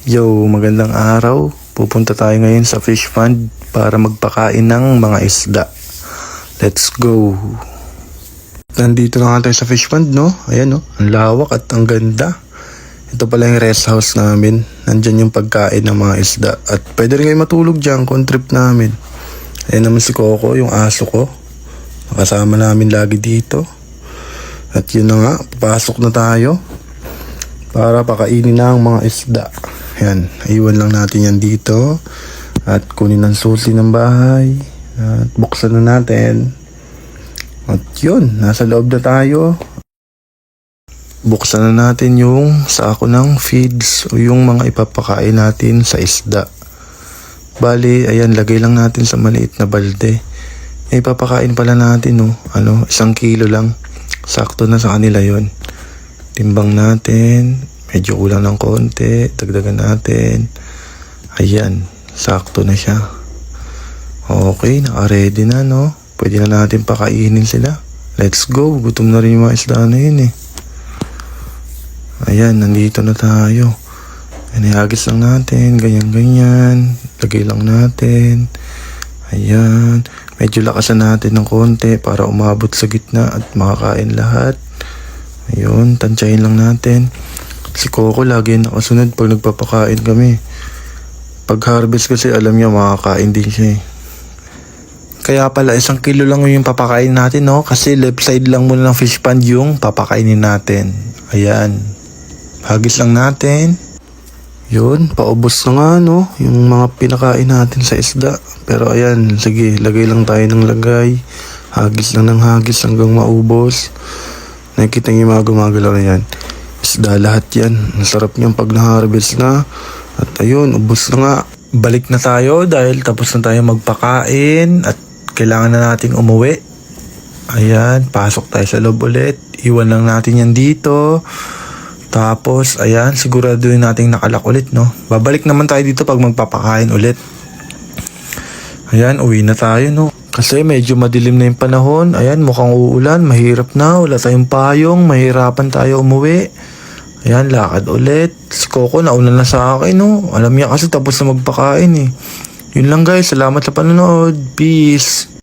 Yo, magandang araw. Pupunta tayo ngayon sa fish pond para magpakain ng mga isda. Let's go. Nandito na nga tayo sa fish pond, no? Ayan, no? Ang lawak at ang ganda. Ito pala yung rest house namin. Nandyan yung pagkain ng mga isda. At pwede rin kayo matulog dyan kung trip namin. Ayan naman si Coco, yung aso ko. Nakasama namin lagi dito. At yun na nga, papasok na tayo para pakainin na ang mga isda. Yan, iwan lang natin yan dito at kunin ang susi ng bahay at buksan na natin. At yun, nasa loob na tayo. Buksan na natin yung sako ng feeds o yung mga ipapakain natin sa isda. Bali, ayan, lagay lang natin sa maliit na balde. Ipapakain pala natin, no? 1 kilo lang. Sakto na sa kanila yon. Timbang natin. Medyo kulang ng konti. Dagdagan natin. Ayan. Sakto na siya. Okay. Naka-ready na, no? Pwede na natin pakainin sila. Let's go. Gutom na rin yung mga isda na yun, eh. Ayan. Nandito na tayo. Inihagis lang natin. Ganyan-ganyan. Lagay lang natin. Ayan. Medyo lakasan natin ng konti para umabot sa gitna at makakain lahat. Ayun. Tansyahin lang natin. Si Coco lagi nakasunod pag nagpapakain kami. Pag harvest kasi alam niya makakain din siya, eh. Kaya pala 1 kilo lang yung papakain natin, no? Kasi left side lang muna ng fish pond yung papakainin natin. Ayan. Hagis lang natin. Yun, paubos na nga, no? Yung mga pinakain natin sa isda. Pero ayan, sige, lagay lang tayo ng lagay. Hagis lang ng hagis hanggang maubos. Nakikita niyo yung mga gumagalaw na yan. Isda lahat yan. Ang sarap niyang pag na-harvest na. At ayun, ubos na nga. Balik na tayo dahil tapos na tayo magpakain at kailangan na nating umuwi. Ayan, pasok tayo sa loob ulit. Iwan lang natin yan dito. Tapos, ayan, siguraduhin nating nakalak ulit, no? Babalik naman tayo dito pag magpapakain ulit. Ayan, uwi na tayo, no? Kasi medyo madilim na yung panahon. Ayan, mukhang uulan. Mahirap na. Wala tayong payong. Mahirapan tayo umuwi. Ayan, lakad ulit. Si Coco, nauna na sa akin, no? Alam niya kasi tapos na magpakain, eh. Yun lang, guys. Salamat sa panonood. Peace.